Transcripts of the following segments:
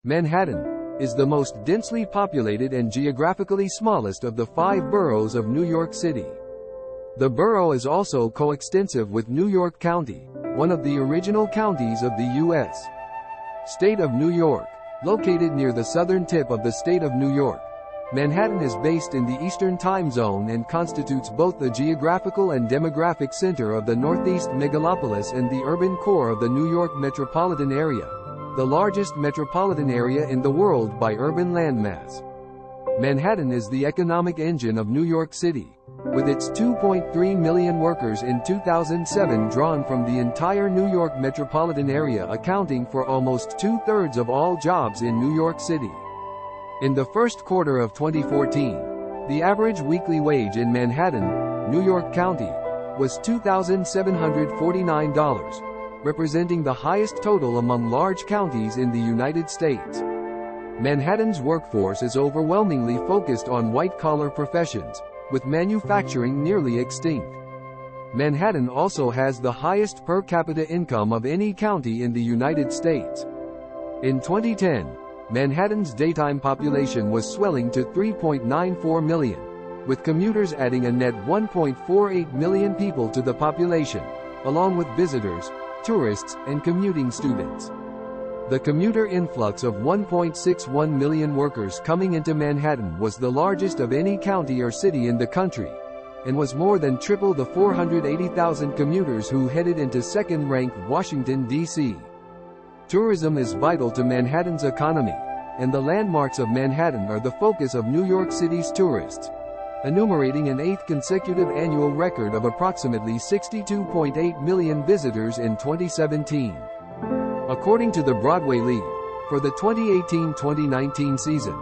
Manhattan is the most densely populated and geographically smallest of the 5 boroughs of New York City. The borough is also coextensive with New York County, one of the original counties of the U.S. State of New York. Located near the southern tip of the state of New York, Manhattan is based in the Eastern Time Zone and constitutes both the geographical and demographic center of the Northeast megalopolis and the urban core of the New York metropolitan area, the largest metropolitan area in the world by urban landmass. Manhattan is the economic engine of New York City, with its 2.3 million workers in 2007 drawn from the entire New York metropolitan area, accounting for almost 2/3 of all jobs in New York City. In the first quarter of 2014, the average weekly wage in Manhattan, New York County, was $2,749, representing the highest total among large counties in the United States. Manhattan's workforce is overwhelmingly focused on white-collar professions, with manufacturing nearly extinct. Manhattan also has the highest per capita income of any county in the United States. In 2010, Manhattan's daytime population was swelling to 3.94 million, with commuters adding a net 1.48 million people to the population, along with visitors, tourists, and commuting students. The commuter influx of 1.61 million workers coming into Manhattan was the largest of any county or city in the country, and was more than triple the 480,000 commuters who headed into second-ranked Washington, D.C. Tourism is vital to Manhattan's economy, and the landmarks of Manhattan are the focus of New York City's tourists, enumerating an 8th consecutive annual record of approximately 62.8 million visitors in 2017. According to the Broadway League, for the 2018-2019 season,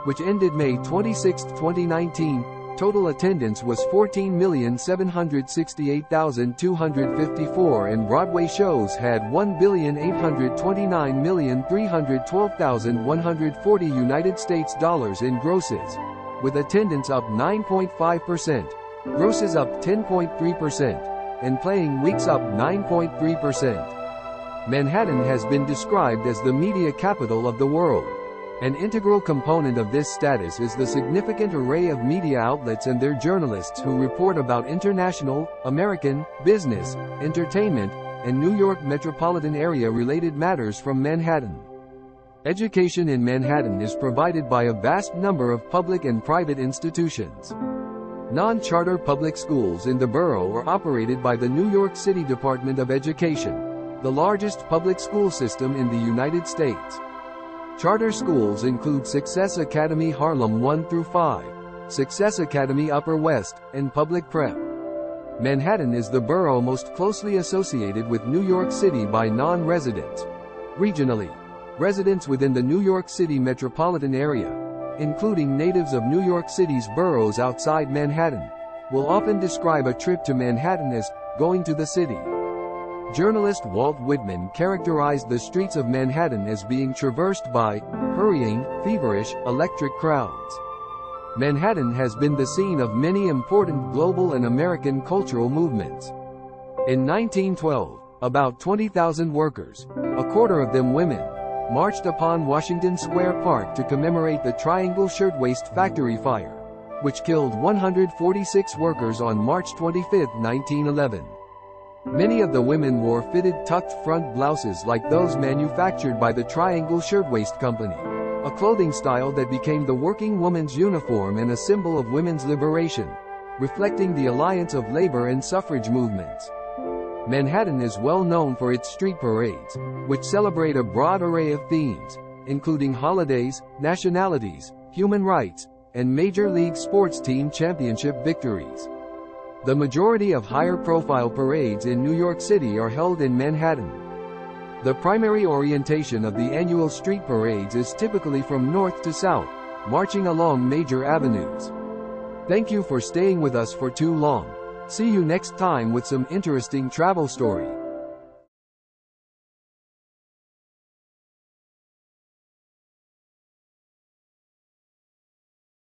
which ended May 26, 2019, total attendance was 14,768,254 and Broadway shows had 1,829,312,140 United States dollars in grosses, with attendance up 9.5%, grosses up 10.3%, and playing weeks up 9.3%. Manhattan has been described as the media capital of the world. An integral component of this status is the significant array of media outlets and their journalists who report about international, American, business, entertainment, and New York metropolitan area related matters from Manhattan. Education in Manhattan is provided by a vast number of public and private institutions. Non-charter public schools in the borough are operated by the New York City Department of Education, the largest public school system in the United States. Charter schools include Success Academy Harlem 1 through 5, Success Academy Upper West, and Public Prep. Manhattan is the borough most closely associated with New York City by non-residents. Regionally, residents within the New York City metropolitan area, including natives of New York City's boroughs outside Manhattan, will often describe a trip to Manhattan as going to the city. Journalist Walt Whitman characterized the streets of Manhattan as being traversed by hurrying, feverish, electric crowds. Manhattan has been the scene of many important global and American cultural movements. In 1912, about 20,000 workers, a quarter of them women, marched upon Washington Square Park to commemorate the Triangle Shirtwaist Factory fire, which killed 146 workers on March 25, 1911. Many of the women wore fitted tucked front blouses like those manufactured by the Triangle Shirtwaist Company, a clothing style that became the working woman's uniform and a symbol of women's liberation, reflecting the alliance of labor and suffrage movements. Manhattan is well known for its street parades, which celebrate a broad array of themes, including holidays, nationalities, human rights, and Major League sports team championship victories. The majority of higher-profile parades in New York City are held in Manhattan. The primary orientation of the annual street parades is typically from north to south, marching along major avenues. Thank you for staying with us for too long. See you next time with some interesting travel story.